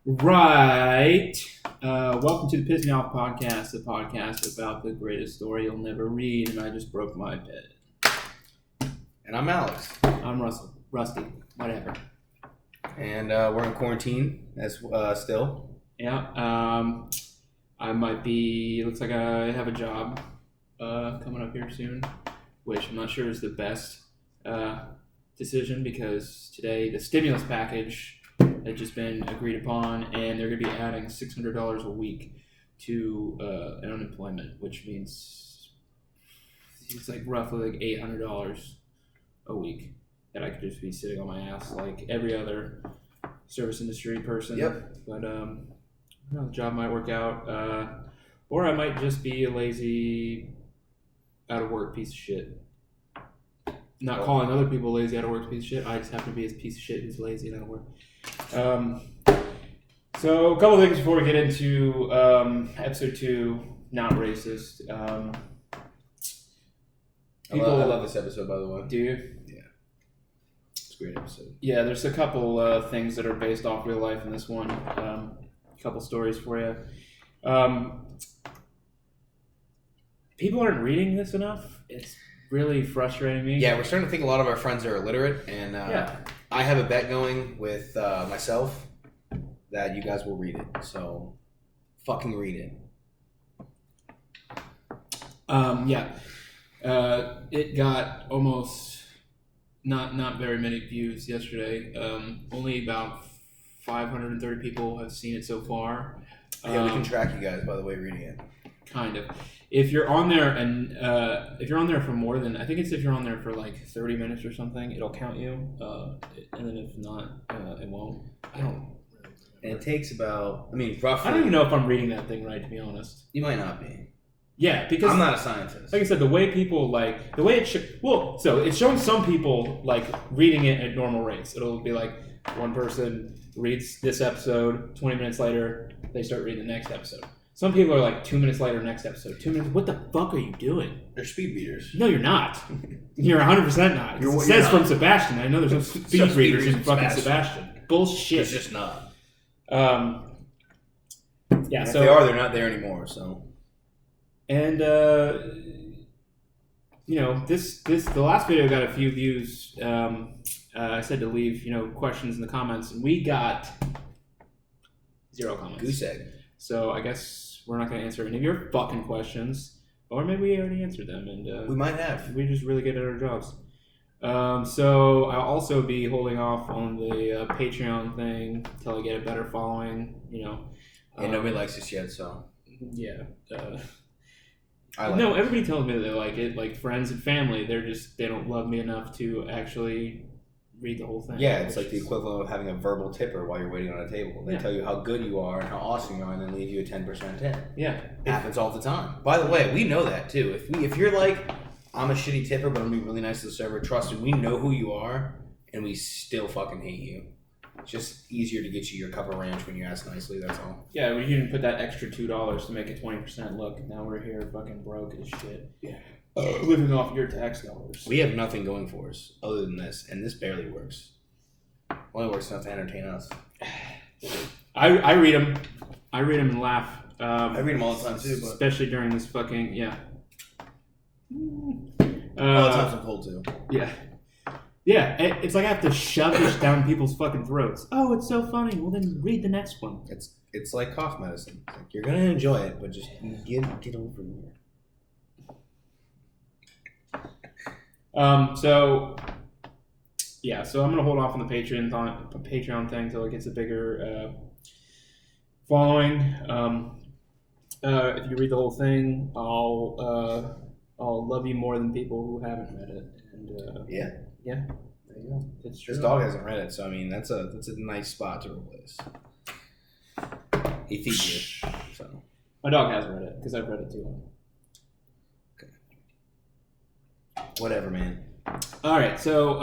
Right. Welcome to the Piss Me Off Podcast, the podcast about the greatest story you'll never read, and I just broke my pen. And I'm Alex. I'm Russell. Rusty. Whatever. And we're in quarantine as still. Yeah. I might be. Looks like I have a job coming up here soon, which I'm not sure is the best decision because today the stimulus package had just been agreed upon, and they're going to be adding $600 a week to an unemployment, which means it's like roughly like $800 a week that I could just be sitting on my ass like every other service industry person. Yep. But the job might work out, or I might just be a lazy, out of work piece of shit. Not calling other people lazy, out of work piece of shit. I just happen to be a piece of shit who's lazy and out of work. So a couple of things before we get into episode 2, not racist. I love this episode, by the way. Do you? Yeah. It's a great episode. Yeah, there's a couple things that are based off real life in this one. A couple stories for you. People aren't reading this enough. It's really frustrating me. Yeah, we're starting to think a lot of our friends are illiterate, and I have a bet going with myself that you guys will read it. So, fucking read it. It got almost not very many views yesterday. Only about 530 people have seen it so far. Yeah, we can track you guys by the way reading it. Kind of. If you're on there and if you're on there for more than, I think it's if you're on there for like 30 minutes or something, it'll count you. And then if not, it won't. I don't. And it takes about, roughly. I don't even know if I'm reading that thing right, to be honest. You might not be. Yeah, because I'm not a scientist. Like I said, the way people so it's showing some people like reading it at normal rates. It'll be like one person reads this episode, 20 minutes later, they start reading the next episode. Some people are like 2 minutes later, next episode. 2 minutes. What the fuck are you doing? They're speed readers. No, you're not. You're 100% not. It says from Sebastian. I know there's no speed readers in fucking Sebastian. Bullshit. It's just not. Yeah. And if they are, they're not there anymore. So. And the last video got a few views. I said to leave questions in the comments, and we got 0 comments. Goose egg. So I guess we're not going to answer any of your fucking questions, or maybe we already answered them, and we might have. We just really good at our jobs. So I'll also be holding off on the Patreon thing until I get a better following. And nobody likes us yet, so yeah. No, everybody tells me they like it. Like friends and family, they don't love me enough to actually read the whole thing. Yeah, it's like the equivalent of having a verbal tipper while you're waiting on a table. They tell you how good you are and how awesome you are, and then leave you a 10% tip. Yeah, it happens all the time. By the way, we know that too. If you're like, I'm a shitty tipper, but I'm gonna be really nice to the server, trust me, we know who you are, and we still fucking hate you. It's just easier to get you your cup of ranch when you ask nicely, that's all. Yeah, we didn't put that extra $2 to make it 20%. Look, now we're here fucking broke as shit. Yeah. Living off your tax dollars. We have nothing going for us other than this, and this barely works. Only works enough to entertain us. I read them. I read them and laugh. I read them all the time too, but especially during this fucking all the times I'm cold too. Yeah. Yeah, it's like I have to shove this down people's fucking throats. Oh, it's so funny. Well, then read the next one. It's like cough medicine. It's like you're gonna enjoy it, but just get over here. So I'm gonna hold off on the Patreon thing until it gets a bigger following. If you read the whole thing, I'll love you more than people who haven't read it. And yeah. There you go. It's true. This dog hasn't read it, so that's a nice spot to replace. He feeds you. So my dog hasn't read it because I've read it too. Okay. Whatever, man. All right, so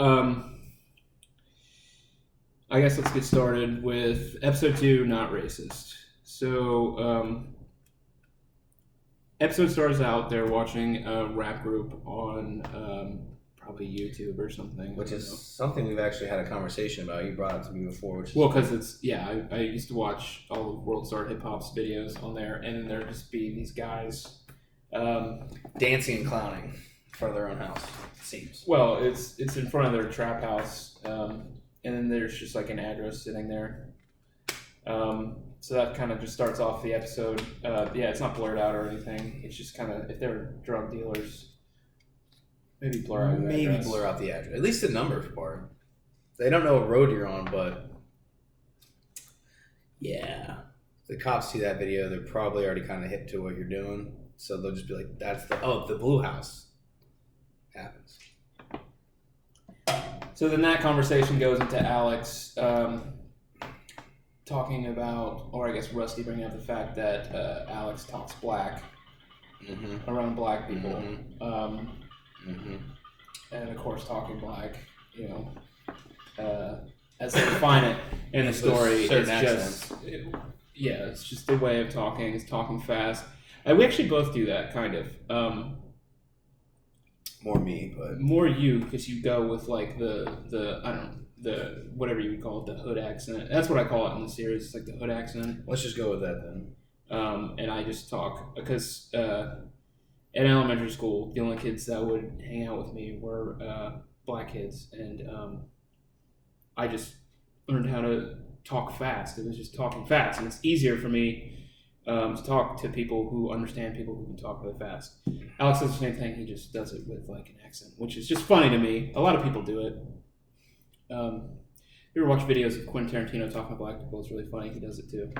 I guess let's get started with episode 2, not racist. So episode starts out, they're watching a rap group on probably YouTube or something. Which is something we've actually had a conversation about. You brought it to me before. Which is because I used to watch all of World Star Hip Hop's videos on there, and then there'd just be these guys dancing and clowning in front of their own house. It seems. Well, it's in front of their trap house, and then there's just like an address sitting there. So that kind of just starts off the episode. It's not blurred out or anything. It's just kind of, if they're drug dealers, maybe blur out the address. Blur out the address. At least the numbers part. They don't know what road you're on, but yeah. If the cops see that video, they're probably already kind of hip to what you're doing. So they'll just be like, that's the blue house. Happens. So then that conversation goes into Alex talking about, or I guess Rusty bringing up the fact that Alex talks black around black people. And of course, talking black, as they define it in the story, it's just a way of talking. It's talking fast. And we actually both do that, kind of. More me, but more you, because you go with like the whatever you would call it, the hood accent. That's what I call it in the series. It's like the hood accent. Let's just go with that then. And I just talk because in elementary school, the only kids that would hang out with me were black kids, and I just learned how to talk fast. It was just talking fast, and it's easier for me to talk to people who understand people who can talk really fast. Alex does the same thing. He just does it with like an accent, which is just funny to me. A lot of people do it. You ever watch videos of Quentin Tarantino talking to black people? It's really funny. He does it too.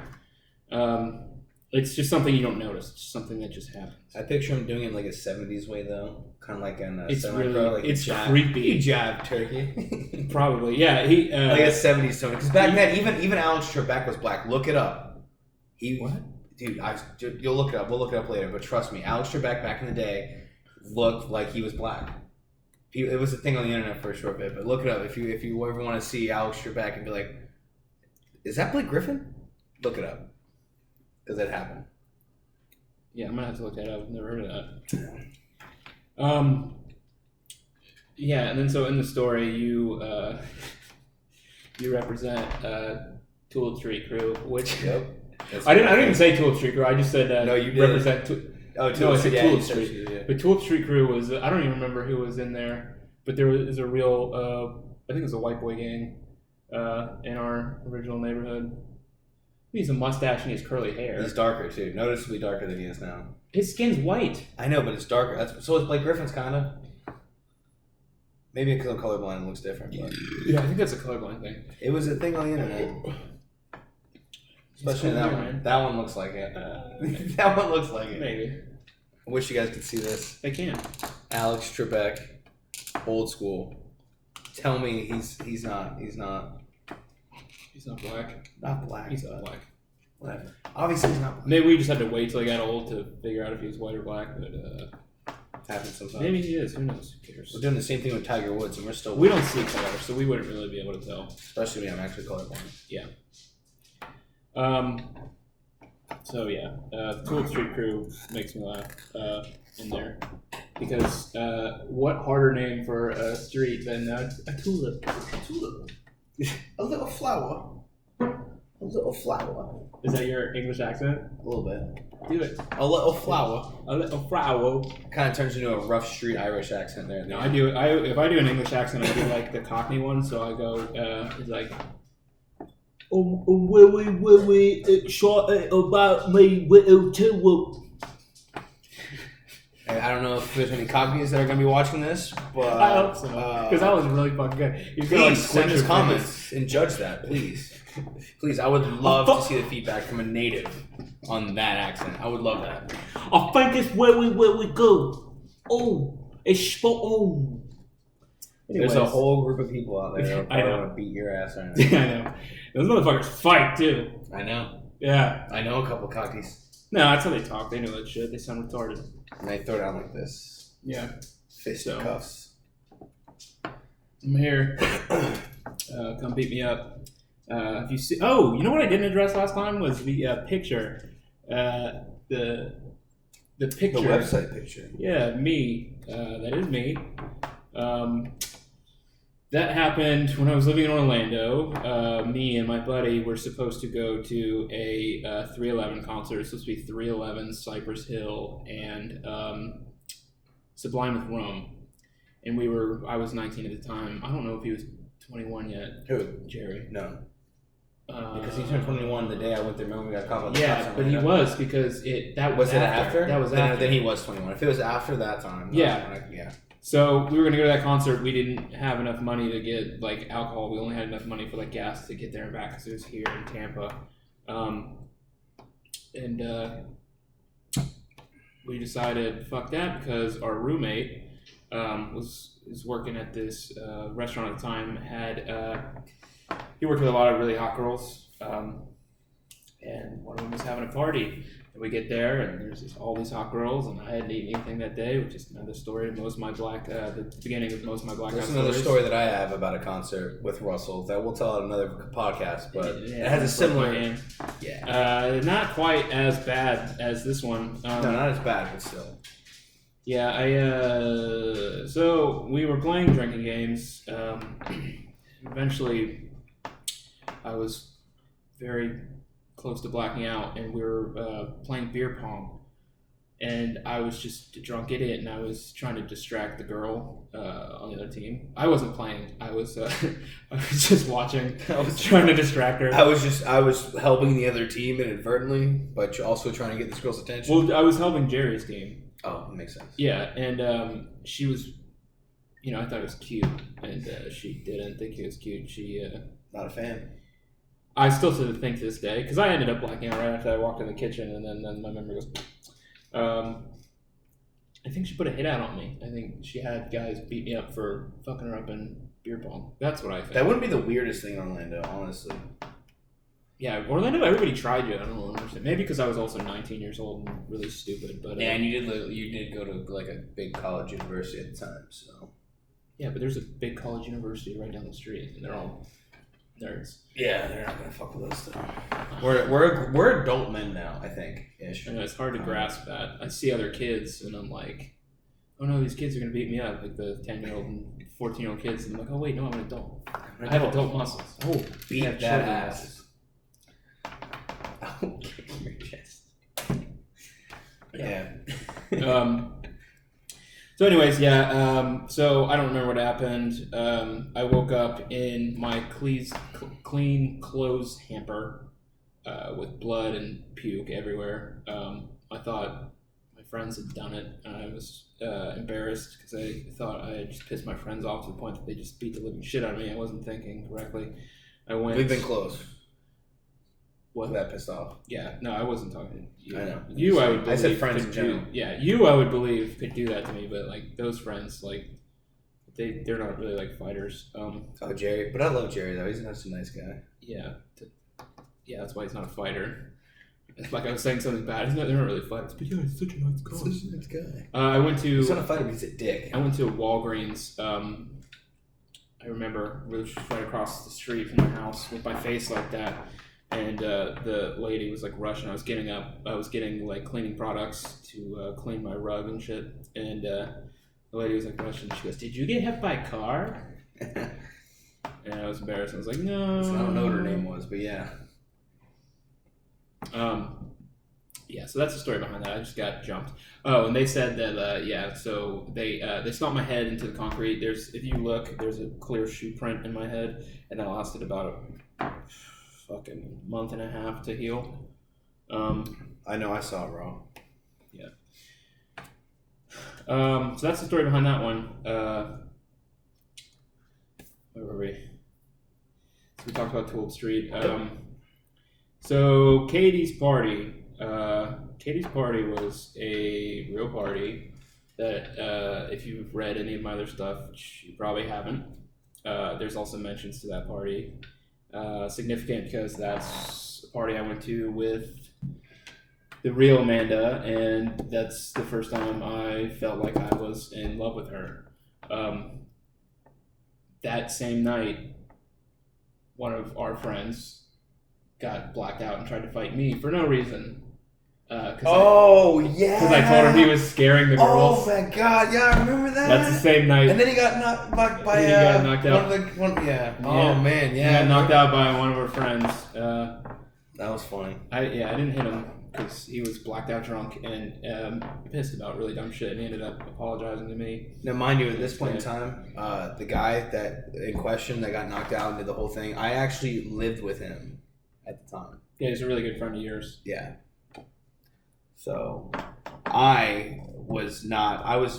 It's just something you don't notice. It's just something that just happens. I picture him doing it like a 70s way though, kind of like in it's semi-pro, really like it's creepy. You jab turkey. Probably, yeah. He like a 70s tone. Because back then, even Alex Trebek was black. Look it up. What? Dude, you'll look it up. We'll look it up later. But trust me, Alex Trebek back in the day looked like he was black. It was a thing on the internet for a short bit. But look it up if you ever want to see Alex Trebek and be like, is that Blake Griffin? Look it up, because it happened. Yeah, I'm gonna have to look that up. I've never heard of that. Yeah, and then so in the story, you represent Tool Street Crew, which I didn't even say Tool Street Crew. I just said no, you did represent. I said Tool Street. Yeah. But Tool Street Crew was, I don't even remember who was in there, but there was a real I think it was a white boy gang in our original neighborhood. He has a mustache and he has curly hair. He's darker too, noticeably darker than he is now. His skin's white. I know, but it's darker. So is Blake Griffin's kind of. Maybe because I'm colorblind, it looks different. But yeah, I think that's a colorblind thing. It was a thing on the internet. Especially that one. Man. That one looks like it. That one looks like it. Maybe. I wish you guys could see this. They can. Alex Trebek, old school. Tell me he's not. He's not black. Not black. He's not black. Whatever. Obviously he's not black. Maybe we just had to wait till he got old to figure out if he was white or black, but happens sometimes. Maybe he is. Who knows? Who cares? We're doing the same thing with Tiger Woods, and we're still. We don't see color, so we wouldn't really be able to tell. Especially when I'm actually colorblind. Yeah. So yeah, Tool Street Crew makes me laugh in there because what harder name for a street than a tulip? A tulip. A little flower. A little flower. Is that your English accent? A little bit. Do it. A little flower. A little flower. Kind of turns into a rough street Irish accent there. No, I do. If I do an English accent, I do like the Cockney one. So I go, it's like, we short about me with tulip. I don't know if there's any Cockneys that are going to be watching this, but I hope so, because that was really fucking good. Please send us comments and judge that, please. Please, I would love to see the feedback from a native on that accent. I would love that. I think it's where we go. Oh, it's spot on. There's a whole group of people out there that I know. want to beat your ass right now. I know. Those motherfuckers fight too. I know. Yeah. I know a couple of Cockneys. No, that's how they talk. They know that shit. They sound retarded. And they throw down like this. Yeah. Fisticuffs. I'm here. Come beat me up. If you see, you know what I didn't address last time was the picture. The picture. The website picture. Yeah, me. That is me. That happened when I was living in Orlando. Me and my buddy were supposed to go to a 311 concert. It was supposed to be 311, Cypress Hill, and Sublime with Rome. And I was 19 at the time. I don't know if he was 21 yet. Who? Jerry. No. Because he turned 21 the day I went there. Remember we got caught. Yeah, but he was because that was after. That was after. Then he was 21. If it was after that time. Yeah. So we were gonna go to that concert. We didn't have enough money to get like alcohol. We only had enough money for like gas to get there and back because it was here in Tampa. We decided fuck that because our roommate was working at this restaurant at the time. He worked with a lot of really hot girls, and one of them was having a party. And we get there, and there's all these hot girls, and I hadn't eaten anything that day, which is another story of the beginning of most of my black. There's another story that I have about a concert with Russell that we'll tell at another podcast, but it has a similar. Yeah. Not quite as bad as this one. No, not as bad, but still. Yeah, so we were playing drinking games. Eventually, I was very close to blacking out, and we were playing beer pong, and I was just a drunk idiot, and I was trying to distract the girl on the other team. I wasn't playing. I was just watching. I was trying to distract her. I was helping the other team inadvertently, but also trying to get this girl's attention. Well, I was helping Jerry's team. Oh, that makes sense. Yeah, and she was, I thought it was cute, and she didn't think it was cute. She not a fan. I still sort of think to this day, because I ended up blacking out right after I walked in the kitchen, and then my memory goes. I think she put a hit out on me. I think she had guys beat me up for fucking her up in beer pong. That's what I think. That wouldn't be the weirdest thing in Orlando, honestly. Yeah, Orlando, everybody tried you. I don't understand. Maybe because I was also 19 years old and really stupid. But yeah, and you did go to like a big college university at the time, so. Yeah, but there's a big college university right down the street, and they're all nerds. Yeah, they're not gonna fuck with us though. We're adult men now, I think. Ish. I know it's hard to grasp that. I see other kids, and I'm like, oh no, these kids are gonna beat me up, like the 10-year-old and 14-year-old kids. And I'm like, oh wait, no, I'm an adult. I have adult muscles. Oh, beat that ass. Oh, kick your chest. Yeah. So anyways, so I don't remember what happened. I woke up in my clean clothes hamper with blood and puke everywhere. I thought my friends had done it. I was embarrassed because I thought I had just pissed my friends off to the point that they just beat the living shit out of me. I wasn't thinking correctly. We've been close. What? That pissed off. Yeah, no, I wasn't talking to you. I know. I would believe. I said friends in general. I would believe could do that to me, but like those friends, like they're not really like fighters. Oh, Jerry, but I love Jerry though. He's a nice guy. Yeah, that's why he's not a fighter. It's like I was saying something bad. They're not really fighters, but yeah, he's such a nice guy. Such a nice guy. He's not a fighter, but he's a dick. I went to a Walgreens. I remember really right across the street from my house with my face like that. And the lady was like rushing. I was getting like cleaning products to clean my rug and shit. And the lady was like rushing. She goes, "Did you get hit by a car?" And I was embarrassed. I was like, "No." I don't know what her name was, but yeah. Yeah. So that's the story behind that. I just got jumped. Oh, and they said that So they stomped my head into the concrete. If you look, there's a clear shoe print in my head, and that lasted about fucking month and a half to heal. I know, I saw it raw. Yeah. So that's the story behind that one. Where were we? So we talked about Tooled Street. So Katie's party. Katie's party was a real party that if you've read any of my other stuff, which you probably haven't, there's also mentions to that party. Significant because that's a party I went to with the real Amanda, and that's the first time I felt like I was in love with her. That same night, one of our friends got blacked out and tried to fight me for no reason. yeah. Because I told him he was scaring the girls. Oh my god, yeah, I remember that. That's the same night. And then he got knocked out by Oh man, yeah. He got knocked out by one of our friends. That was funny. I didn't hit him because he was blacked out drunk and pissed about really dumb shit, and he ended up apologizing to me. Now, mind you, at this point in time, the guy that in question that got knocked out and did the whole thing, I actually lived with him at the time. Yeah, he's a really good friend of yours. Yeah. So I was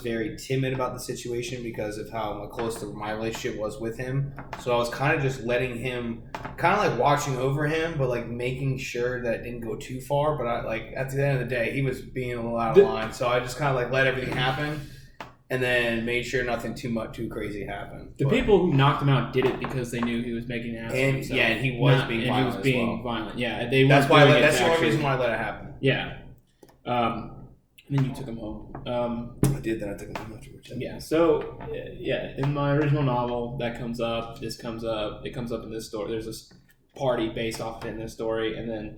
very timid about the situation because of how close my relationship was with him. So I was kind of just letting him, kind of like watching over him, but like making sure that it didn't go too far. But I like at the end of the day, he was being a little out of line. So I just kind of like let everything happen and then made sure nothing too crazy happened. The people who knocked him out did it because they knew he was making an ass of himself. Yeah, and he was being violent. And he was being violent. Yeah, that's the only reason why I let it happen. Yeah. And then you took him home. I did. Then I took him home afterwards. Yeah. So in my original novel, that comes up. This comes up. It comes up in this story. There's this party based off in this story, and then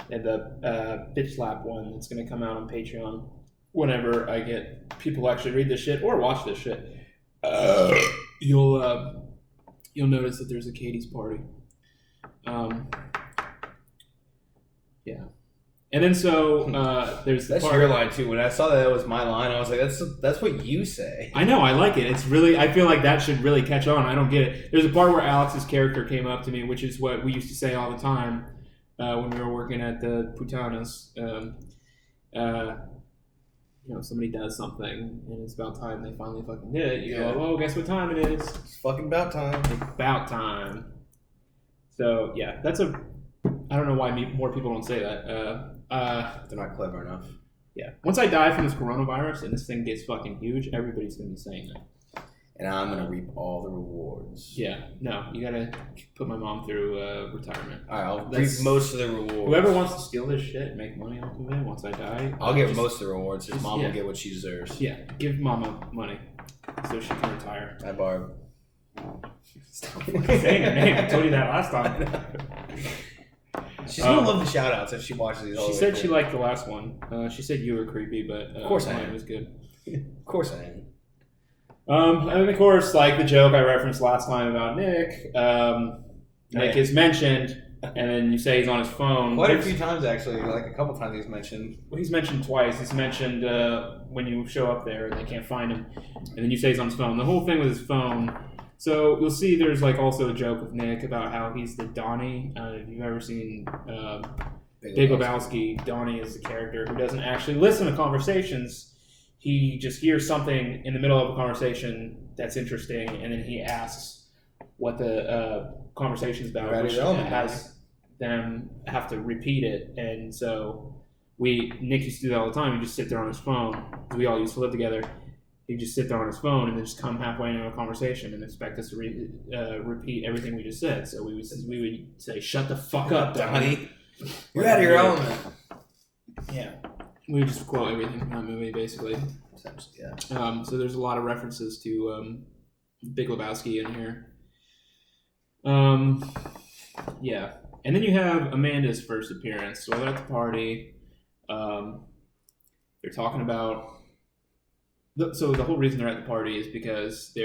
the bitch slap one that's going to come out on Patreon whenever I get people actually read this shit or watch this shit. You'll notice that there's a Katie's party. Yeah. And then there's the that's part, your line too. When I saw that was my line, I was like, that's what you say. I know, I like it. It's really, I feel like that should really catch on. I don't get it. There's a part where Alex's character came up to me, which is what we used to say all the time when we were working at the Putanas. Somebody does something and it's about time they finally fucking did it. You go, oh, guess what time it is? It's fucking about time. It's about time. So yeah, I don't know why more people don't say that. They're not clever enough. Yeah. Once I die from this coronavirus and this thing gets fucking huge, everybody's going to be saying that. And I'm going to reap all the rewards. Yeah. No, you got to put my mom through retirement. All right, I'll reap most of the rewards. Whoever wants to steal this shit and make money off of it once I die, I'll get most of the rewards. His mom will get what she deserves. Yeah. Give mama money so she can retire. Hi, Barb. Stop saying her name. I told you that last time. She's gonna love the shout outs if she watches these. She said she liked the last one. She said you were creepy, but of course mine was good. Of course I am. And of course, like the joke I referenced last time about Nick, Nick is mentioned, and then you say he's on his phone. Quite a few times, actually. Like a couple times he's mentioned. Well, he's mentioned twice. He's mentioned when you show up there and they can't find him, and then you say he's on his phone. The whole thing with his phone. So you'll see there's like also a joke with Nick about how he's the Donnie. If you've ever seen Big Lebowski, Donnie is the character who doesn't actually listen to conversations. He just hears something in the middle of a conversation that's interesting, and then he asks what the conversation's about, which has them have to repeat it. And so Nick used to do that all the time. He'd just sit there on his phone. We all used to live together. He'd just sit there on his phone and then just come halfway into a conversation and expect us to repeat everything we just said. So we would say, "Shut the fuck up, Donnie. You're out of your element." Yeah. We would just quote everything from that movie, basically. Yeah. So there's a lot of references to Big Lebowski in here. Yeah. And then you have Amanda's first appearance. So they're at the party. They're talking about... So the whole reason they're at the party is because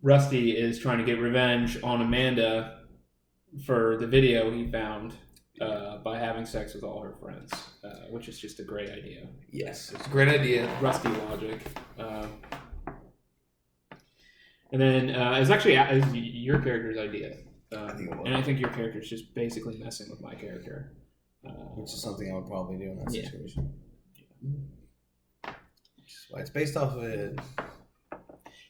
Rusty is trying to get revenge on Amanda for the video he found by having sex with all her friends, which is just a great idea. Yes, it's a great idea. Rusty logic. And then it's actually your character's idea. I think it was. And I think your character's just basically messing with my character. Which is something I would probably do in that situation. Yeah. It's based off of it.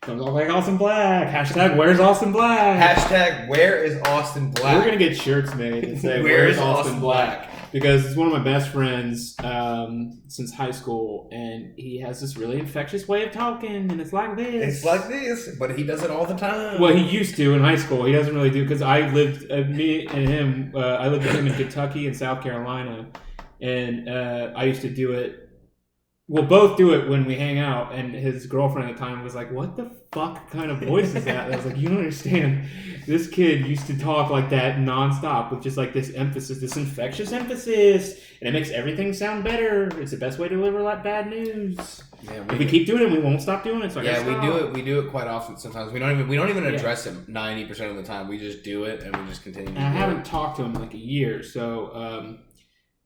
Comes off like Austin Black. Hashtag where's Austin Black? Hashtag where is Austin Black? We're going to get shirts made that say where's Austin Black? Because it's one of my best friends since high school, and he has this really infectious way of talking, and it's like this. It's like this, but he does it all the time. Well, he used to in high school. He doesn't really do, because I lived, me and him, I lived with him in Kentucky and South Carolina, and I used to do it we'll both do it when we hang out. And his girlfriend at the time was like, "What the fuck kind of voice is that?" And I was like, "You don't understand. This kid used to talk like that nonstop with just like this emphasis, this infectious emphasis, and it makes everything sound better. It's the best way to deliver like bad news." Yeah, if we keep doing it, we won't stop doing it. So we do it quite often. Sometimes we don't even address it 90% of the time. We just do it and we just continue. And I haven't talked to him in like a year, so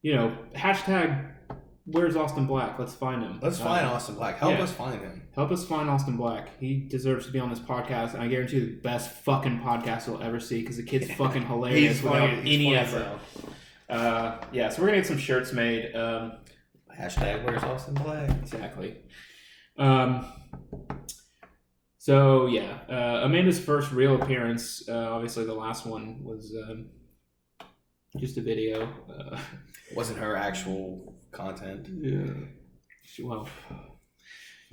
hashtag Where's Austin Black? Let's find him. Let's find Austin Black. Help us find him. Help us find Austin Black. He deserves to be on this podcast, and I guarantee you the best fucking podcast you'll ever see because the kid's fucking hilarious without any effort. So we're gonna get some shirts made. Hashtag Where's Austin Black? Exactly. Amanda's first real appearance. Obviously, the last one was just a video. Wasn't her actual content. Yeah. It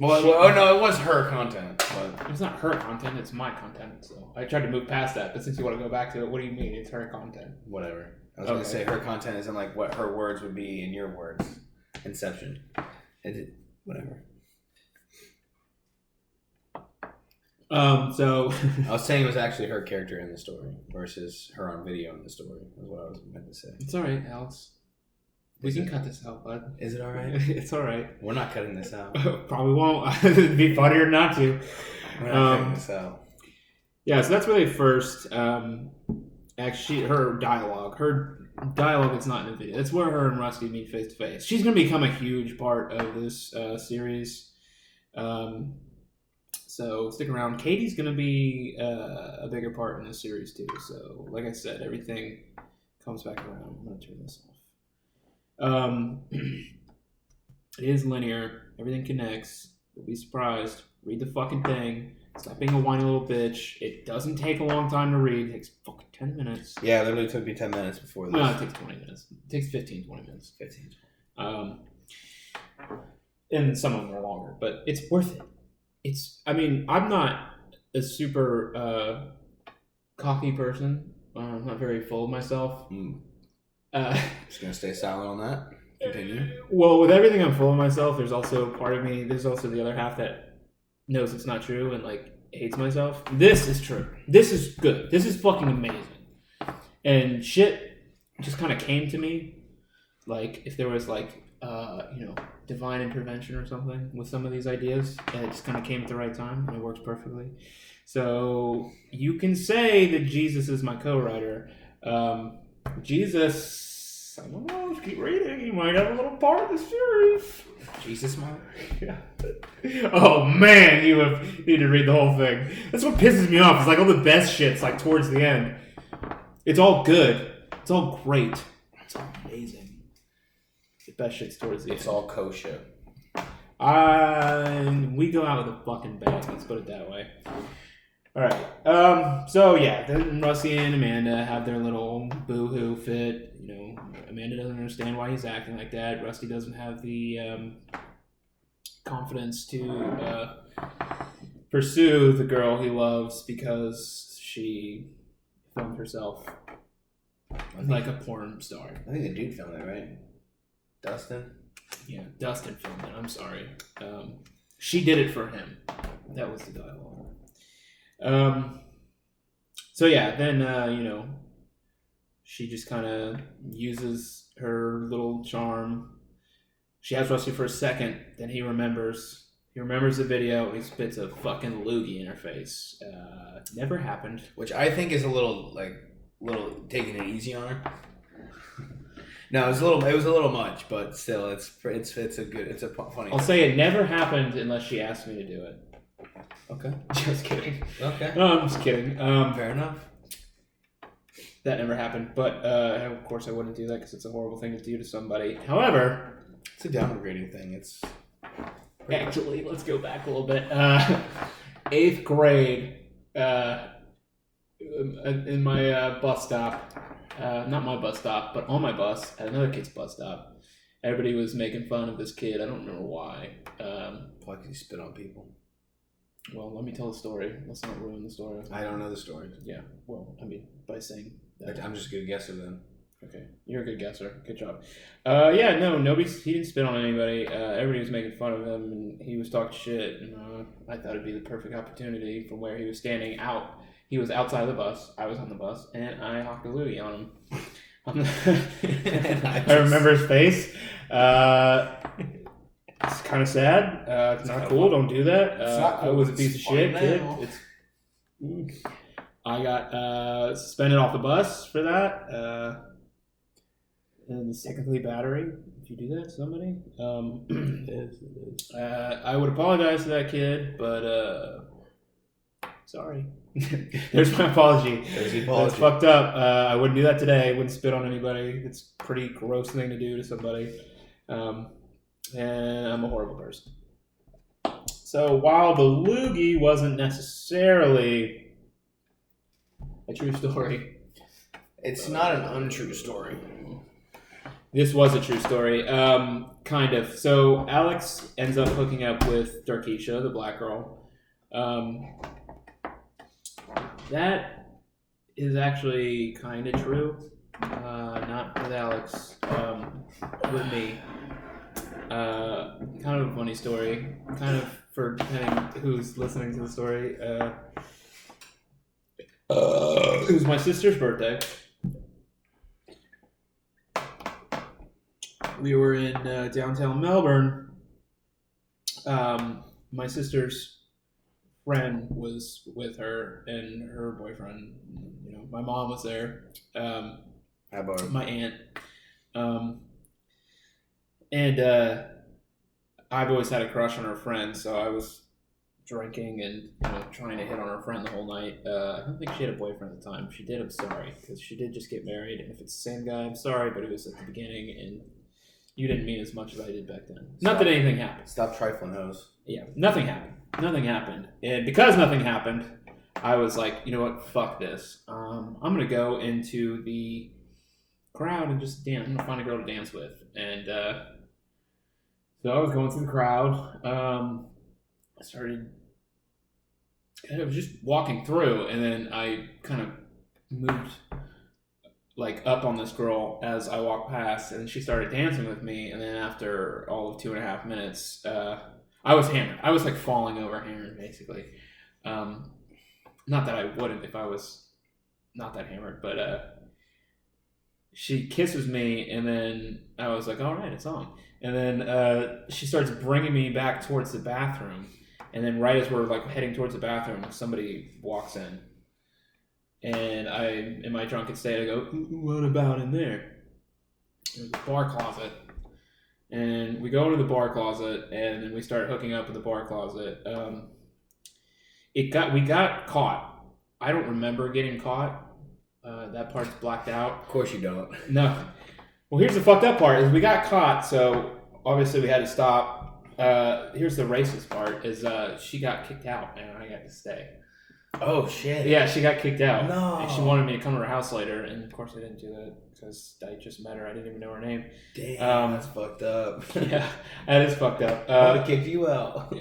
was her content. But it's not her content, it's my content. So I tried to move past that, but since you want to go back to it, what do you mean? It's her content. Whatever. I was going to say her content isn't like what her words would be in your words. Inception. Whatever. So I was saying it was actually her character in the story versus her on video in the story. Is what I was meant to say. It's all right, Alex. We can cut this out, bud. Is it all right? It's all right. We're not cutting this out. Probably won't. It'd be funnier not to. We're not cutting this out. Yeah, so that's where they first actually her dialogue. Her dialogue is not in the video. That's where her and Rusty meet face to face. She's going to become a huge part of this series. So stick around. Katie's going to be a bigger part in this series too. So like I said, everything comes back around. I'm going to turn this off. It is linear. Everything connects. You'll be surprised. Read the fucking thing. Stop being a whiny little bitch. It doesn't take a long time to read. It takes fucking 10 minutes. Yeah, it literally took me 10 minutes before this. No, it takes 20 minutes. It takes 15, 20 minutes. 15. And some of them are longer, but it's worth it. I'm not a super cocky person. I'm not very full of myself. Just going to stay silent on that. Continue. Well, with everything I'm full of myself, there's also part of me, there's also the other half that knows it's not true and like hates myself. This is true. This is good. This is fucking amazing. And shit just kind of came to me like if there was like divine intervention or something with some of these ideas, and it just kind of came at the right time and it works perfectly. So you can say that Jesus is my co-writer. Jesus, I don't know, keep reading, he might have a little part of the series. Jesus, man. Yeah. Oh man, you need to read the whole thing. That's what pisses me off. It's like all the best shit's like towards the end. It's all good. It's all great. It's all amazing. The best shit's towards the end. It's all kosher. We go out with a fucking bang. Let's put it that way. All right. Then Rusty and Amanda have their little boo-hoo fit. Amanda doesn't understand why he's acting like that. Rusty doesn't have the confidence to pursue the girl he loves because she filmed herself like a porn star. I think the dude filmed it, right? Dustin? Yeah, Dustin filmed it. I'm sorry. She did it for him. That was the dialogue. Then she just kind of uses her little charm. She has Rusty for a second, then he remembers the video, and he spits a fucking loogie in her face. Never happened. Which I think is a little taking it easy on her. No, it was a little much, but still, it's a funny. I'll say it never happened unless she asked me to do it. Okay. Just kidding. Okay. No, I'm just kidding. Fair enough. That never happened, but of course I wouldn't do that because it's a horrible thing to do to somebody. However, it's a downgrading thing. It's actually, let's go back a little bit. 8th grade, in my bus stop, not my bus stop, but on my bus at another kid's bus stop, everybody was making fun of this kid. I don't remember why. Probably because he spit on people. Well, let me tell the story. Let's not ruin the story. I don't know the story. Yeah, well, by saying that. I'm just a good guesser then. Okay, you're a good guesser. Good job. Yeah, no, he didn't spit on anybody. Everybody was making fun of him, and he was talking shit. And I thought it'd be the perfect opportunity from where he was standing out. He was outside the bus. I was on the bus, and I hocked a loogie on him. I remember his face. It's kind of sad. It's not cool. Don't do that. It's not cool. I was a piece of shit, kid. I got suspended off the bus for that. And secondly, battery. If you do that to somebody, it is. I would apologize to that kid, but sorry. There's my apology. There's the apology. It's fucked up. I wouldn't do that today. I wouldn't spit on anybody. It's a pretty gross thing to do to somebody. And I'm a horrible person. So while the loogie wasn't necessarily a true story, it's not an untrue story. This was a true story, kind of. So Alex ends up hooking up with Darkisha, the black girl. That is actually kind of true. Not with Alex, with me. Kind of a funny story. Kind of for depending who's listening to the story. It was my sister's birthday. We were in downtown Melbourne. My sister's friend was with her and her boyfriend. You know, my mom was there. My aunt. And I've always had a crush on her friend, so I was drinking and trying to hit on her friend the whole night. I don't think she had a boyfriend at the time. If she did, I'm sorry, because she did just get married. And if it's the same guy, I'm sorry, but it was at the beginning, and you didn't mean as much as I did back then. Not that anything happened. Stop trifling, hoes. Yeah, nothing happened. Nothing happened. And because nothing happened, I was like, you know what? Fuck this. I'm going to go into the crowd and just dance. I'm going to find a girl to dance with. And so I was going through the crowd. I was just walking through, and then I kind of moved like up on this girl as I walked past, and she started dancing with me. And then after all of 2.5 minutes, I was hammered. I was like falling over hammered, basically. Not that I wouldn't if I was not that hammered, but she kisses me, and then I was like, all right, it's on. And then she starts bringing me back towards the bathroom. And then right as we're like heading towards the bathroom, somebody walks in. And I, in my drunken state, I go, what about in there? There's a bar closet. And we go into the bar closet, and then we start hooking up in the bar closet. We got caught. I don't remember getting caught. That part's blacked out. Of course you don't. No. Well, here's the fucked up part, is we got caught, so obviously we had to stop. Here's the racist part, is she got kicked out, and I got to stay. Oh, shit. Yeah, she got kicked out. No. And she wanted me to come to her house later, and of course I didn't do that, because I just met her. I didn't even know her name. Damn, that's fucked up. Yeah, that is fucked up. I would have kicked you out.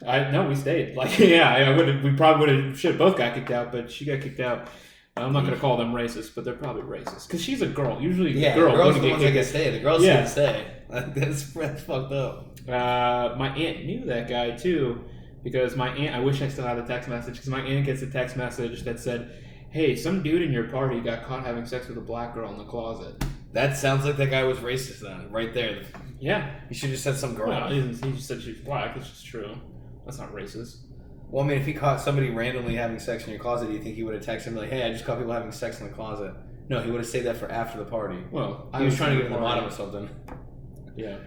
No, we stayed. Like, yeah, we probably should have both got kicked out, but she got kicked out. I'm not going to call them racist, but they're probably racist. Because she's a girl. Usually the girls are the ones that can stay. The girls can stay. That's fucked up. My aunt knew that guy, too. Because my aunt, I wish I still had the text message, because my aunt gets a text message that said, hey, some dude in your party got caught having sex with a black girl in the closet. That sounds like that guy was racist then, right there. Yeah. You should have just said some girl. No, he just said she was black. It's just true. That's not racist. Well, I mean, if he caught somebody randomly having sex in your closet, do you think he would have texted him like, hey, I just caught people having sex in the closet? No, he would have saved that for after the party. Well, he was trying to get to the bottom of something. Yeah.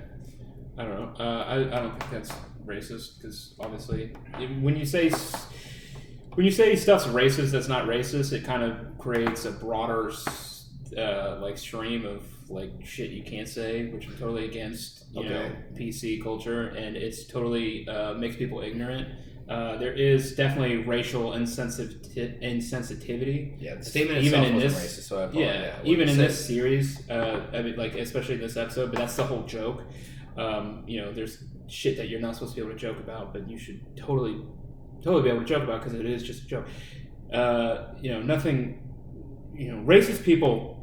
I don't know. I don't think that's racist, because obviously when you say stuff's racist that's not racist, it kind of creates a broader like stream of like shit you can't say, which I'm totally against. You know, PC culture, and it's totally makes people ignorant. There is definitely racial insensitivity. Yeah, the statement even itself in wasn't this, racist, so I even in this series, I mean, like especially in this episode, but that's the whole joke. There's shit that you're not supposed to be able to joke about, but you should totally be able to joke about, because it is just a joke. Nothing. Racist people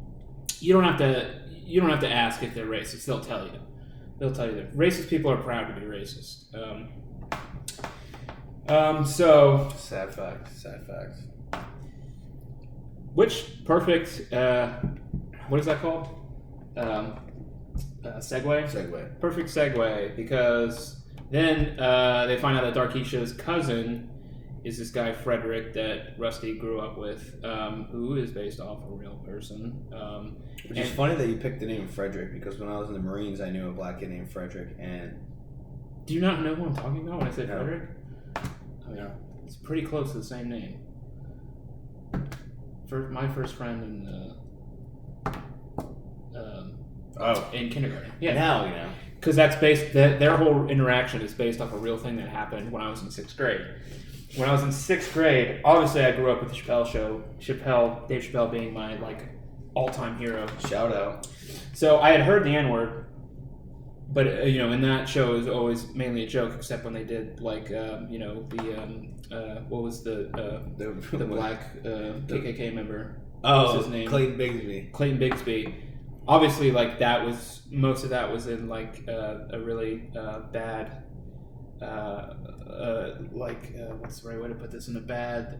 you don't have to ask if they're racist. They'll tell you. They'll tell you that racist people are proud to be racist. So sad facts. Which perfect what is that called? Segue. Perfect segue, because then they find out that Darkeisha's cousin is this guy Frederick that Rusty grew up with, who is based off a real person. Which is funny that you picked the name Frederick, because when I was in the Marines, I knew a black kid named Frederick. And do you not know who I'm talking about when I say No. Frederick? I mean, it's pretty close to the same name. My first friend in kindergarten. Yeah. Now you know. Because that's their whole interaction is based off a real thing that happened when I was in 6th grade. When I was in 6th grade, obviously I grew up with the Chappelle Show. Dave Chappelle being my all-time hero. Shout out. So I had heard the N-word, but in that show it was always mainly a joke, except when they did what was the black KKK member? Oh, What's his name? Clayton Bigsby. Clayton Bigsby. Obviously, that was most of that was in a really bad, what's the right way to put this? In a bad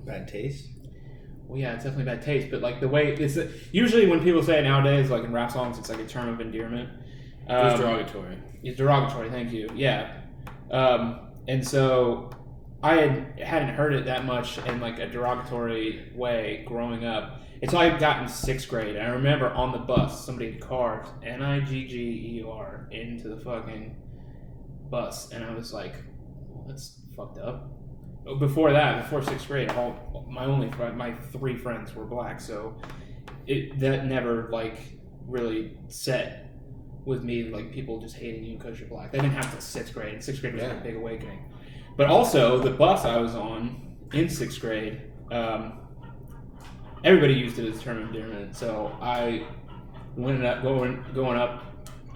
Bad taste. Well, yeah, it's definitely bad taste, but the way it's usually when people say it nowadays, in rap songs, it's a term of endearment. It's derogatory. It's derogatory. Thank you. Yeah, and so I hadn't heard it that much in a derogatory way growing up until I got in 6th grade. And I remember on the bus somebody carved Nigger into the fucking bus, and I was like, well, that's fucked up. Before 6th grade, my 3 friends were black, so that never really set with me people just hating you because you're black. That didn't happen until 6th grade. 6th grade was a big awakening. But also the bus I was on in 6th grade, everybody used it as a term of endearment. So I went up going up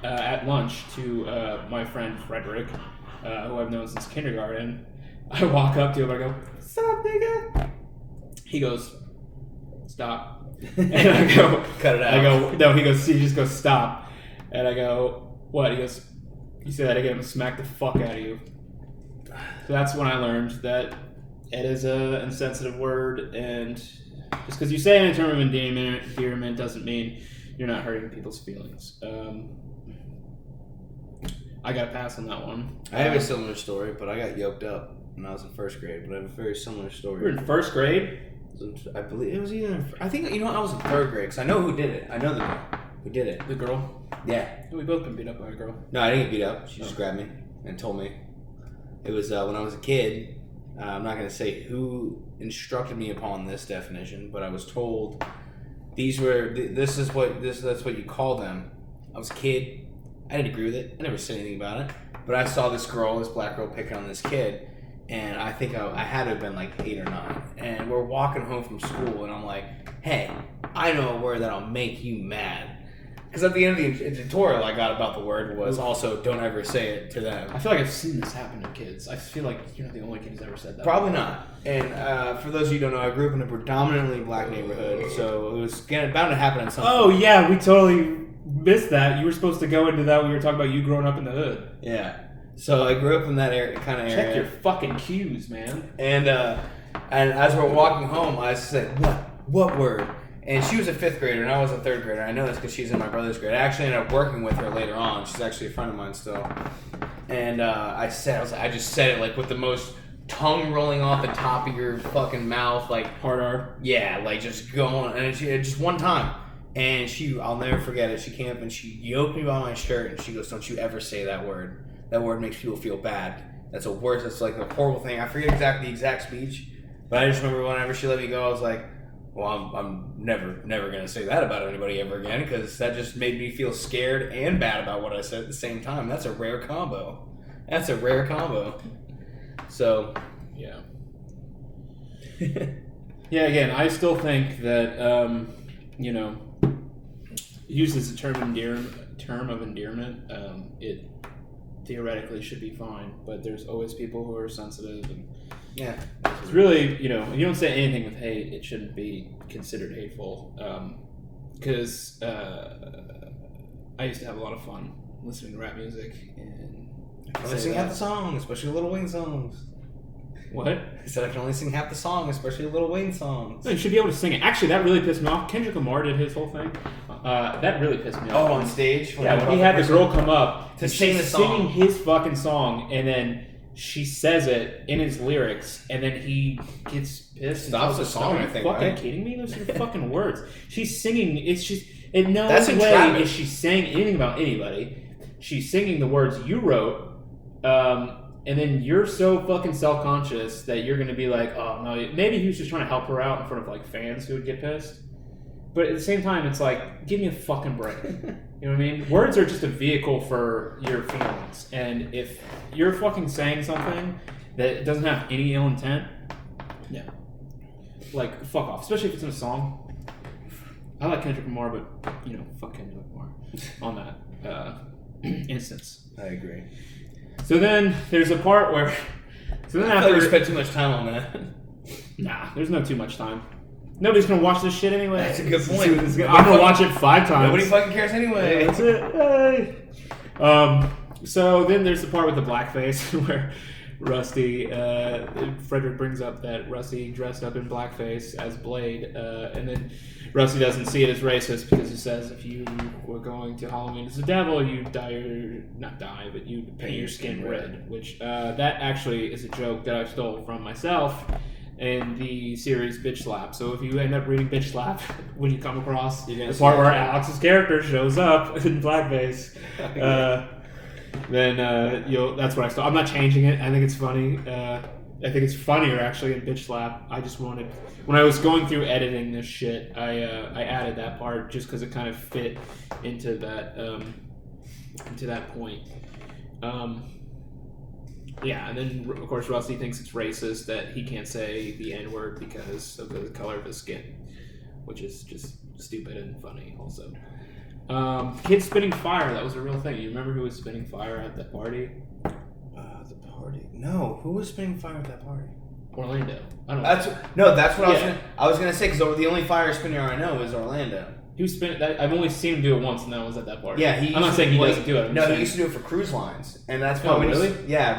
at lunch to my friend Frederick, who I've known since kindergarten. I walk up to him, I go, "What's up, nigga?" He goes, "Stop." And I go, "Cut it out." I go, "No." He just goes, "Stop." And I go, "What?" He goes, "You say that again, I'm gonna smack the fuck out of you." So that's when I learned that it is a insensitive word, and just because you say it in a term of endearment doesn't mean you're not hurting people's feelings. I got a pass on that one. I have a similar story, but I got yoked up when I was in 1st grade. But I have a very similar story. You were in 1st grade? I believe it was either. I think I was in 3rd grade because I know who did it. I know the girl who did it. The girl? Yeah. We both been beat up by a girl. No, I didn't get beat up. She just grabbed me and told me. It was when I was a kid. I'm not going to say who instructed me upon this definition, but I was told that's what you call them. I was a kid. I didn't agree with it. I never said anything about it. But I saw this black girl picking on this kid, and I think I had to have been 8 or 9. And we're walking home from school, and I'm like, "Hey, I know a word that'll make you mad." Because at the end of the tutorial I got about the word was also, don't ever say it to them. I feel like I've seen this happen to kids. I feel like you're not the only kid who's ever said that. Probably not. And for those of you who don't know, I grew up in a predominantly black neighborhood, so it was bound to happen at some point. Oh, yeah, we totally missed that. You were supposed to go into that when you were talking about you growing up in the hood. Yeah. So I grew up in that kind of area. Check your fucking cues, man. And as we're walking home, I said, What word? And she was a 5th grader, and I was a 3rd grader. I know this because she's in my brother's grade. I actually ended up working with her later on. She's actually a friend of mine still. And I just said it with the most tongue rolling off the top of your fucking mouth, hard R. Yeah, just going, and just one time. And I'll never forget it. She came up and she yoked me by my shirt, and she goes, "Don't you ever say that word. That word makes people feel bad. That's a word. That's a horrible thing." I forget the exact speech, but I just remember whenever she let me go, I was like, "Well, I'm never going to say that about anybody ever again," because that just made me feel scared and bad about what I said at the same time. That's a rare combo. So, yeah. Yeah, again, I still think that, used as a term of endearment, it theoretically should be fine, but there's always people who are sensitive, and it's really, if you don't say anything with hate, it shouldn't be considered hateful. because I used to have a lot of fun listening to rap music and I can only sing half the song, especially Lil Wayne songs. What? I said I can only sing half the song, especially Lil Wayne songs. No, you should be able to sing it. Actually, that really pissed me off. Kendrick Lamar did his whole thing. That really pissed me off. Oh, on stage? When he had the girl come up to sing the song. Singing his fucking song, and then she says it in his lyrics, and then he gets pissed. Stops the song, I think, fucking right? kidding me? Those are the fucking words. She's singing. It's just in no That's way entrapment. is she saying anything about anybody. She's singing the words you wrote, and then you're so fucking self-conscious that you're gonna be like, oh no, maybe he was just trying to help her out in front of like fans who would get pissed. But at the same time, it's like, give me a fucking break. You know what I mean? Words are just a vehicle for your feelings. And if you're fucking saying something that doesn't have any ill intent, no. Like, fuck off. Especially if it's in a song. I like Kendrick Lamar, but, fuck Kendrick Lamar on that instance. I agree. So then there's a part where... So then I after... thought you spent too much time on that. Nah, there's no too much time. Nobody's gonna watch this shit anyway. That's a good point. I'm gonna watch it 5 times. Nobody fucking cares anyway. Yeah, that's it. Hey. So then there's the part with the blackface where Rusty, Frederick brings up that Rusty dressed up in blackface as Blade, and then Rusty doesn't see it as racist because he says if you were going to Halloween as the devil, you'd you'd paint your skin red. Which that actually is a joke that I stole from myself in the series Bitch Slap. So if you end up reading Bitch Slap, when you come across the part where Alex's character shows up in blackface, then that's what I stole. I'm not changing it. I think it's funny. I think it's funnier actually in Bitch Slap. I just wanted, when I was going through editing this shit, I added that part just because it kind of fit into that point. Yeah, and then of course Rusty thinks it's racist that he can't say the N-word because of the color of his skin, which is just stupid and funny also. Kids spitting fire, that was a real thing. You remember who was spitting fire at that party? The party? No, who was spitting fire at that party? Orlando. I don't know. That's what I was gonna say, because the only fire spinner I know is Orlando. He was spinning that. I've only seen him do it once, and that was at that party. Yeah, I'm not saying he doesn't do it. He used to do it for cruise lines, and that's why. Oh, really?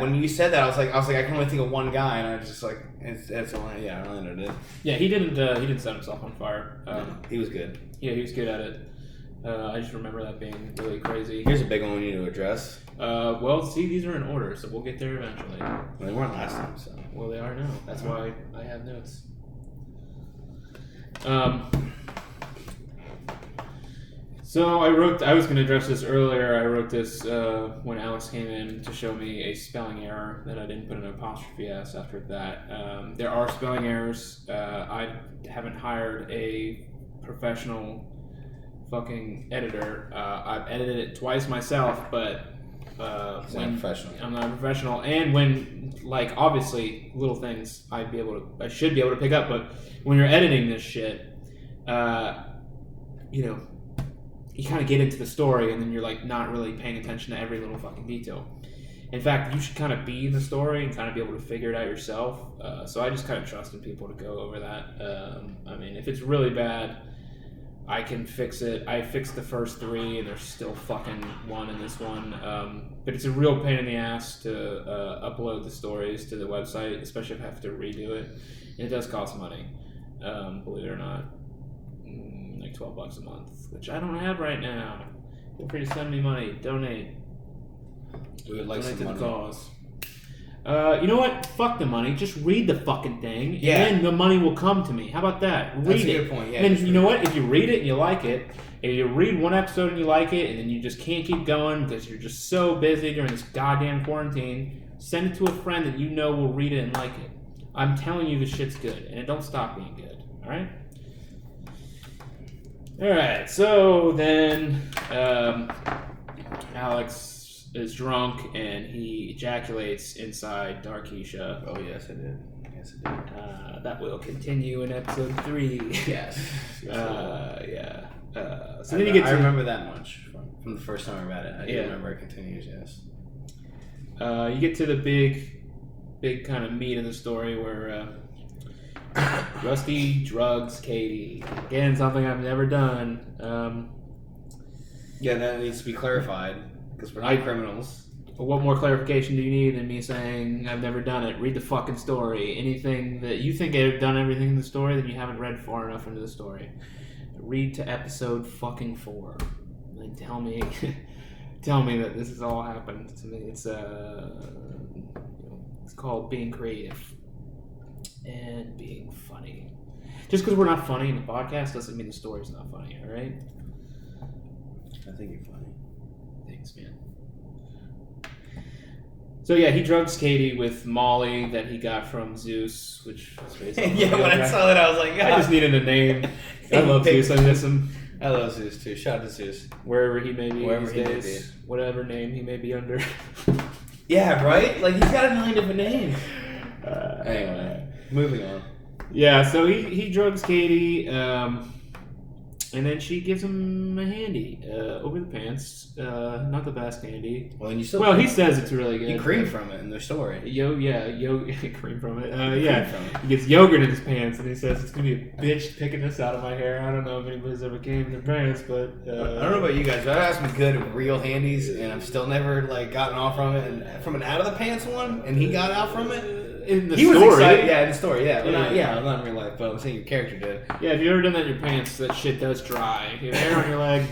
When you said that, I was like, I can only think of one guy, and I was just like, it's Orlando. Yeah, Orlando did. Yeah, he didn't set himself on fire. He was good. Yeah, he was good at it. I just remember that being really crazy. Here's a big one we need to address. Well, see, these are in order, so we'll get there eventually. Well, they weren't last time, so. Well, they are now. That's why I have notes. So I was going to address this earlier. I wrote this when Alex came in to show me a spelling error that I didn't put an apostrophe S after that. There are spelling errors. I haven't hired a professional fucking editor. I've edited it twice myself, but I'm not a professional. And when, like, obviously little things I should be able to pick up, but when you're editing this shit, you kind of get into the story and then you're like not really paying attention to every little fucking detail. In fact, you should kind of be in the story and kind of be able to figure it out yourself. So I just kind of trusted people to go over that. I mean, if it's really bad, I can fix it. I fixed the first 3 and there's still fucking 1 in this one. But it's a real pain in the ass to upload the stories to the website, especially if I have to redo it. And it does cost money, believe it or not. Like $12 a month, which I don't have right now. Feel free to send me money. Donate. We would like Donate some to money. the cause. You know what? Fuck the money. Just read the fucking thing, Yeah. and then the money will come to me. How about that? Read That's a it. good point. Yeah, And then you know what? If you read it and you like it, if you read one episode and you like it, and then you just can't keep going because you're just so busy during this goddamn quarantine, send it to a friend that you know will read it and like it. I'm telling you, this shit's good, and it don't stop being good. All right. Alright, so then Alex is drunk and he ejaculates inside Darkeisha. Oh, yes, I did. Yes, I did. That will continue in episode 3. Yes. Yeah. So I then you get to... I remember that much from the first time I read it. I do Yeah. remember it continues, yes. You get to the big kind of meat of the story where Rusty drugs Katie. Again, something I've never done. Yeah, that needs to be clarified because we're not criminals. What more clarification do you need than me saying I've never done it? Read the fucking story. Anything that you think I've done everything in the story, then you haven't read far enough into the story. Read to episode fucking 4. And tell me that this has all happened to me. It's called being creative and being funny. Just because we're not funny in the podcast doesn't mean the story's not funny, all right? I think you're funny. Thanks, man. So yeah, he drugs Katie with Molly that he got from Zeus, which was basically yeah, when I saw that, I was like, I just needed a name. I love Zeus. I miss him. I love Zeus too. Shout out to Zeus. Wherever he may be Wherever these he days, may be. whatever name he may be under. Yeah, right? Like, he's got a million different names. Anyway, moving on. Yeah, so he drugs Katie, and then she gives him a handy over the pants. Not the best handy. Well, and you still. Well, he says it's really good. He creamed from it in the story. Cream from it. He gets yogurt in his pants, and he says it's gonna be a bitch picking this out of my hair. I don't know if anybody's ever came in their pants, but I don't know about you guys, but I've asked me good at real handies, and I've still never gotten off from it. And from an out of the pants one, and he got out from it. In the He story, was excited, yeah, in the story, yeah. Well, Yeah. not in real life, but I'm saying your character did. Yeah, if you ever done that in your pants, that shit does dry. If you have hair on your leg,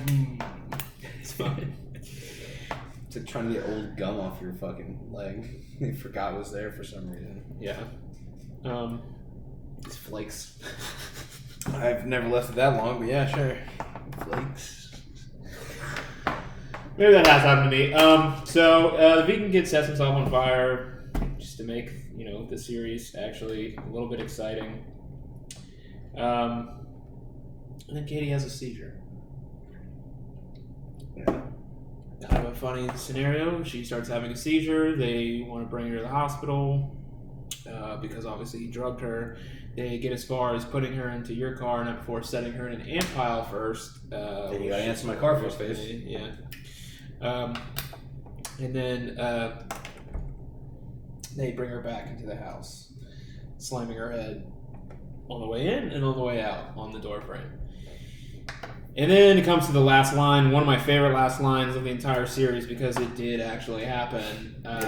it's fine. It's like trying to get old gum off your fucking leg. You forgot it was there for some reason. Yeah. It's flakes. I've never left it that long, but yeah, sure. Flakes. Maybe that has happened to me. So the vegan kid sets himself on fire just to make the series actually a little bit exciting. And then Katie has a seizure. Yeah. Kind of a funny scenario. She starts having a seizure. They want to bring her to the hospital because obviously he drugged her. They get as far as putting her into your car, not before setting her in an ant pile first. Then you gotta answer my car first, face. Yeah. And then they bring her back into the house, slamming her head on the way in and on the way out on the door frame. And then it comes to the last line, one of my favorite last lines of the entire series because it did actually happen. Yes,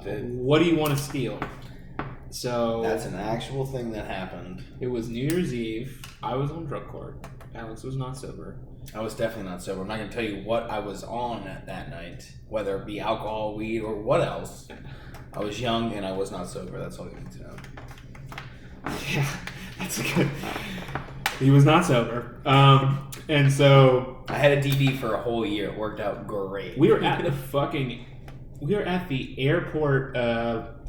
it did. What do you want to steal? So That's an actual thing that happened. it was New Year's Eve. I was on drug court. Alex was not sober. I was definitely not sober. I'm not going to tell you what I was on that night, whether it be alcohol, weed, or what else. I was young and I was not sober. That's all you need to know. Yeah, that's a good. He was not sober. And so I had a DD for a whole year. It worked out great. we were at the airport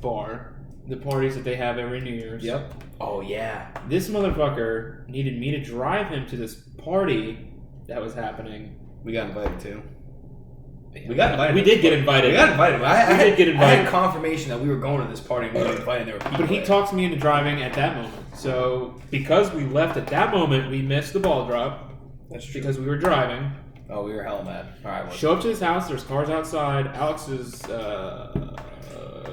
bar, the parties that they have every New Year's. Yep. Oh, yeah. This motherfucker needed me to drive him to this party that was happening. We got invited too. We did get invited. We got invited. We did get invited. I had confirmation that we were going to this party and we were invited. There were people. But he there. talked me into driving at that moment. So because we left at that moment, we missed the ball drop. That's true. Because we were driving. Oh, we were hella mad. All right. Show up to his house. There's cars outside. Alex is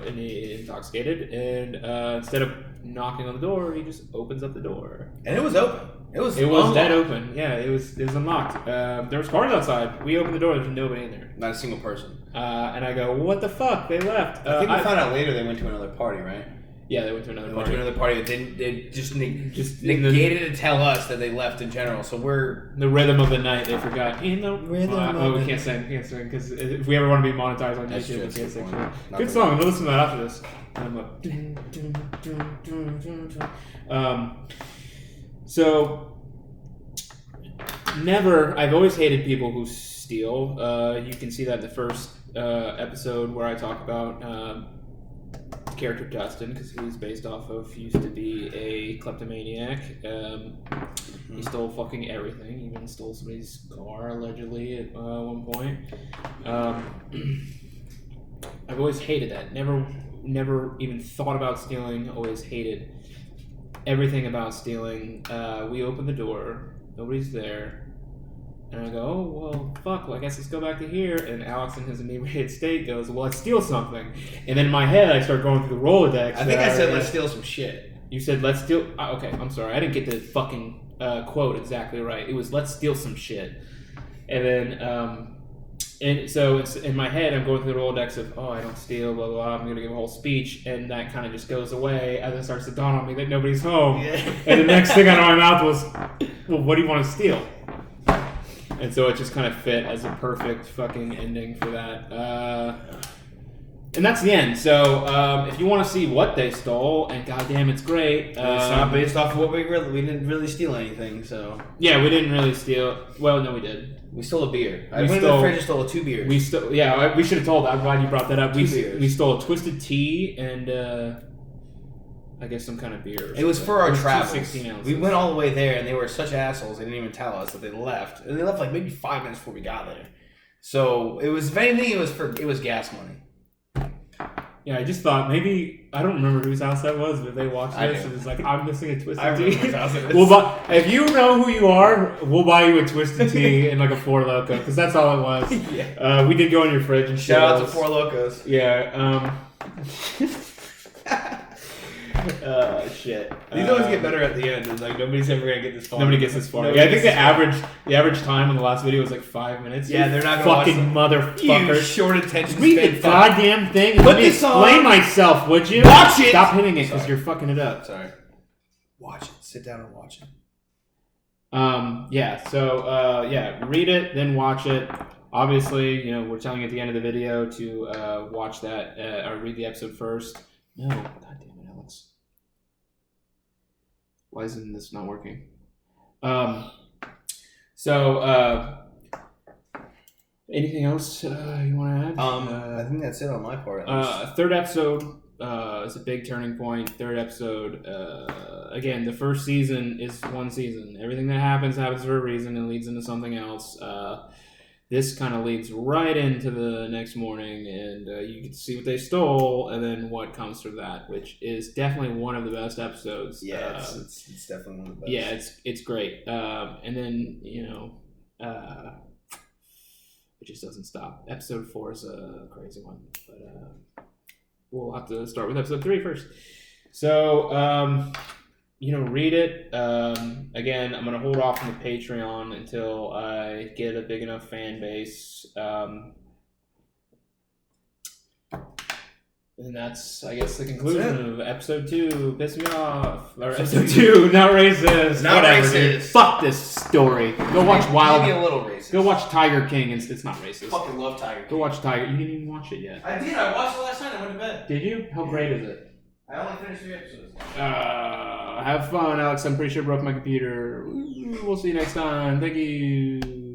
intoxicated, and instead of knocking on the door, he just opens up the door. And it was open. It was dead open. Yeah, it was unlocked. There was cars outside. We opened the door. There's nobody in there. Not a single person. And I go, what the fuck? They left. I think we found out later they went to another party, right? Yeah, they went to another They party. went to another party. They just negated to tell us that they left in general. So we're the rhythm of the night. They forgot in the rhythm. we can't sing because if we ever want to be monetized on That's YouTube, true, we can't sing. not Good the song. I'm gonna listen to that after this. I'm like, so never. I've always hated people who steal. You can see that in the first episode where I talk about character Dustin, because he was based off of used to be a kleptomaniac. He stole fucking everything. He even stole somebody's car allegedly at one point. I've always hated that. Never even thought about stealing. Always hated everything about stealing. We open the door. Nobody's there. And I go, oh, well, fuck, well, I guess let's go back to here. And Alex, in his inebriated state, goes, well, let's steal something. And then in my head, I start going through the Rolodex. I think I said let's steal some shit. You said, let's steal... okay, I'm sorry. I didn't get the fucking quote exactly right. It was, let's steal some shit. And then... and so it's in my head, I'm going through the Rolodex of, I don't steal, blah, blah, blah. I'm going to give a whole speech. And that kind of just goes away as it starts to dawn on me that nobody's home. Yeah. And the next thing out of my mouth was, well, what do you want to steal? And so it just kind of fit as a perfect fucking ending for that. And that's the end. So if you want to see what they stole, and goddamn, it's great. It's not based off of what we didn't really steal anything. So yeah, we didn't really steal. Well, no, we did. We stole a beer. I went in the fridge and stole 2 beers. We should have told. I'm glad you brought that up. Two beers. We stole a Twisted Tea and I guess some kind of beer. It was for our travels. 16 ounces. We went all the way there, and they were such assholes. They didn't even tell us that they left, and they left like maybe 5 minutes before we got there. So it was, if anything, it was gas money. Yeah, I just thought maybe, I don't remember whose house that was, but if they watched this and it's like, I'm missing a Twisted Tea. Whose house it is. If you know who you are, we'll buy you a Twisted Tea and like a Four Loko, because that's all it was. Yeah. We did go in your fridge and shout out to Four Locos. Yeah. Shit. These always get better at the end. It's like nobody's ever gonna get this far. Nobody gets this far. I think the average time in the last video was like 5 minutes. Yeah, they're not gonna fucking motherfuckers. Short attention. Read the goddamn thing. Let me explain myself, would you? Watch it. Stop hitting it because you're fucking it up. Sorry. Watch it. Sit down and watch it. Yeah. So read it, then watch it. Obviously, we're telling you at the end of the video to watch that or read the episode first. No, god damn it, Alex. Why isn't this not working? Anything else you want to add? I think that's it on my part. Third episode is a big turning point. Third episode, again, the first season is one season. Everything that happens for a reason and leads into something else. This kind of leads right into the next morning, and you get to see what they stole, and then what comes from that, which is definitely one of the best episodes. Yeah, it's definitely one of the best. Yeah, it's great. And then it just doesn't stop. Episode 4 is a crazy one, but we'll have to start with episode 3 first. So, read it. Again, I'm going to hold off on the Patreon until I get a big enough fan base. And that's, I guess, the conclusion of episode 2. Piss me off. Or episode 2, not racist. Not whatever, racist. Dude. Fuck this story. Go watch Maybe a little racist. Go watch Tiger King. It's not racist. Fucking love Tiger King. Go watch Tiger. You didn't even watch it yet. I did. I watched it last night. I went to bed. Did you? How great is it? I only finished 3 episodes. Have fun, Alex. I'm pretty sure I broke my computer. We'll see you next time. Thank you.